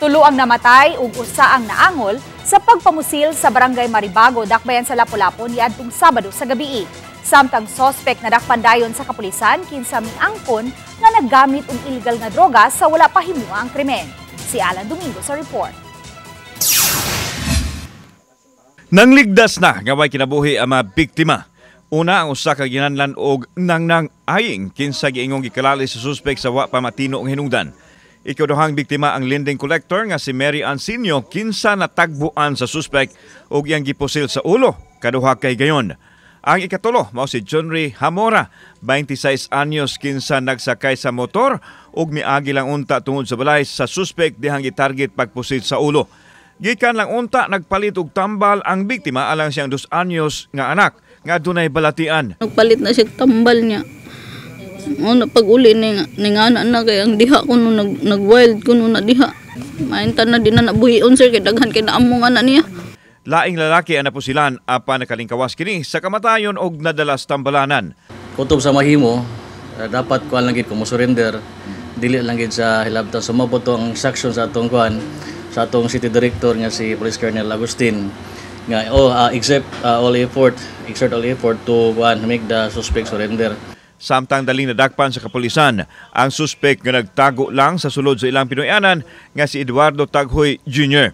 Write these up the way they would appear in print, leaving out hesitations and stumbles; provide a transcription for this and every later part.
Tulo ang namatay ug usa ang naangol sa pagpamusil sa barangay Maribago, dakbayan sa Lapu-Lapu niadtong Sabado sa gabi. Samtang sospek na dakpan sa kapulisan kinsa miangkon nga naggamit og illegal nga droga sa wala pa himuang krimen. Si Alan Domingo sa report. Nangligdas na nga way kinabuhi ang mga biktima. Una ang usa ka ginanlan og nangnang aying kinsa giingong gikalali sa suspek sa wa pa matino ang hinungdan. Ikaduhang biktima ang lending collector nga si Mary Ansinio kinsa natagbuan sa suspek og iyang gipusil sa ulo kaduha kay gayon. Ang ikatulo mao si Junry Hamora, 26 anyos kinsa nagsakay sa motor ug miagi lang unta tungod sa balay sa suspek dihang gitarget pagpusil sa ulo. Gikan lang unta nagpalit og tambal ang biktima alang siyang 2 anyos nga anak nga dunay balatian. Nagpalit na siya tambal niya. Ano pag uli ni anak na kay ang diha ko nung nag-wild ko nung na diha. Maintan na din na nabuhion sir kay daghan kay naamong anak niya. Laing lalaki ang napusilan apan nakalingkawas kini sa kamatayon og nadalas tambalanan. Kutob sa mahimo dapat kuan lang gid ko mo surrender. Dili lang gid sa hilabtan sumabot ang section sa atong kuan sa atong city director nga si Police Colonel Agustin nga exert all effort to make the suspect surrender. Samtang daling nadakpan sa kapulisan, ang suspek nga nagtago lang sa sulod sa ilang Pinoyanan nga si Eduardo Taghoy Jr.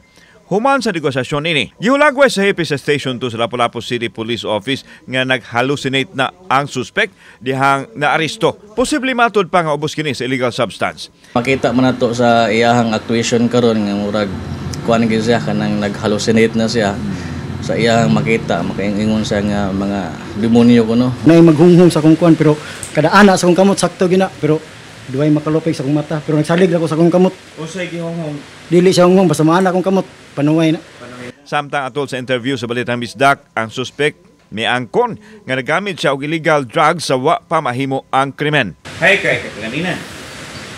Human sa negosasyon ini, gihulagway sa hepe sa Station 2 sa Lapu-Lapu City Police Office nga nag-hallucinate na ang suspek dihang naaresto. Posible matod pa nga ubos kini sa illegal substance. Makita man nato sa iyahang actuation karon nga murag kuan gyud siya kanang nag-hallucinate na siya. Sa iyang makita makaingon sa nga mga demonyo kuno. Nay maghunghong sa akong kuan pero kada ana sa akong kamot sakto gina pero duay makalupay sa akong mata pero nagsalig ako sa akong kamot. Usay gihunghong. Dili siya hunghong basta maana akong kamot panuway na. Samtang atol sa interview sa Balitang Bisdak, ang suspek may angkon nga nagamit siya og illegal drugs sa wa pa mahimo ang krimen. Hay kay kanina.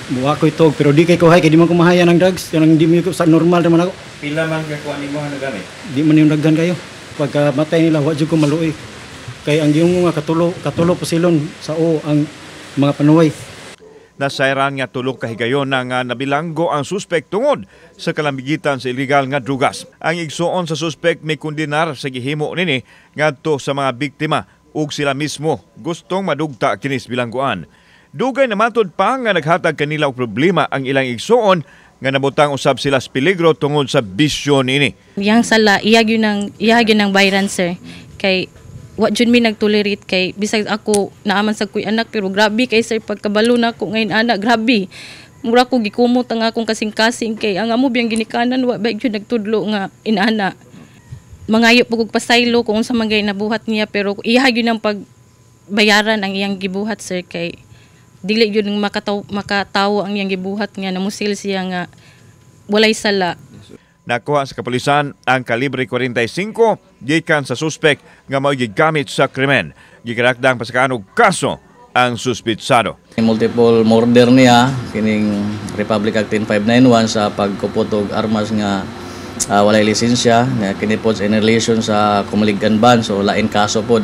Buwa ko itog pero di kay ko hay kay di man ko mahaya ng drugs kanang di man ko sa normal naman ako. Pila man kay kuan nimo nagamit? Di man yung daghan kayo. Pagka matay nila wa jud ko maluoy. Kay ang gihong nga katulo pasilon sa ang mga panuway. Nasayran nga tulo ka higayon na nga nabilanggo ang suspek tungod sa kalambigitan sa illegal nga drugas. Ang igsuon sa suspek may kondenar sa gihimo nini ngadto sa mga biktima ug sila mismo gustong madugta kinis bilangguan. Dugay na matod pa nga naghatag kanila og problema ang ilang igsuon nga nabutang usab sila sa peligro tungod sa bisyo nini. Yang sala iyag yun ng bayran sir kay wa jud mi nagtolerate kay bisag ako naaman sa kuy anak pero grabe kay sir pagkabalo na ko ngayon anak grabe. Mura ko gikumot ang akong kasing-kasing kay ang amo biyang ginikanan wa ba jud nagtudlo nga inana. Mangayo pug pasaylo kung unsa man gay nabuhat niya pero iyag yun ang pagbayaran ang iyang gibuhat sir kay dili yun makatawo ang iyang gibuhat nga namusil siya nga walay sala. Nakuha sa kapulisan ang kalibre 45 gikan sa suspek nga mao gigamit sa krimen. Gikaragdang pasakanog kaso ang suspitsado. Multiple murder niya kining Republic Act 10591 sa pagkupot og armas nga walay lisensya nga kini pod in relation sa kumaligan ban so lain kaso pod.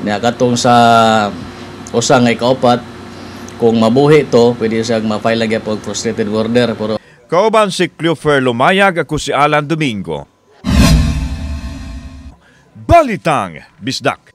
Nya katong sa usa nga ikaapat kung mabuhi to pwede siya ma-file lagi og frustrated order pero kauban si Cleofer Lumayag, ako si Alan Domingo. Balitang Bisdak.